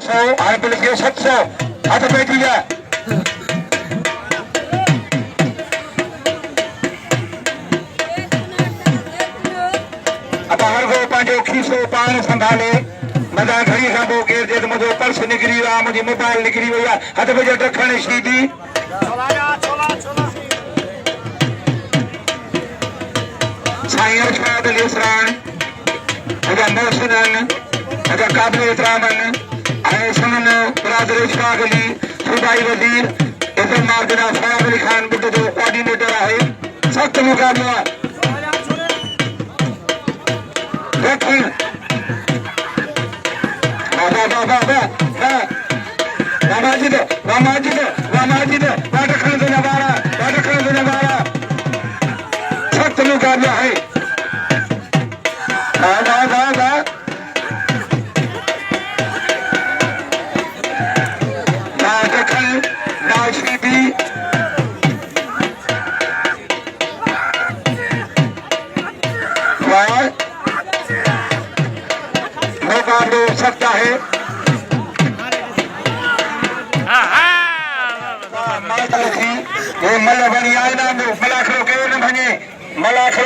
सौ हाणे पुलिस खे 700 हथ पइजी विया अब हर को पंहिंजो खीसो पाण संभाले मज़ा घड़ी खां पोइ केर चए त मुंहिंजो पर्स निकिरी वियो आहे मुंहिंजी मोबाइल निकिरी वई आहे हथ में जो रखण शीदी साईं अरशद अली इसरान अजा मोहसिन अजा काबिल एहतराम ऐं सुनन बिरादर इशफाक अली सूबाई वज़ीर इज़्ज़त माल जनाब फयाज़ अली खान बुट जो कोऑर्डिनेटर आहे सख़्त मुक़ाबलो आहे सख्त मुकाबला है मुकाबलो सकता है मल बनी आए ना मलाखरो के न भने मलाखरो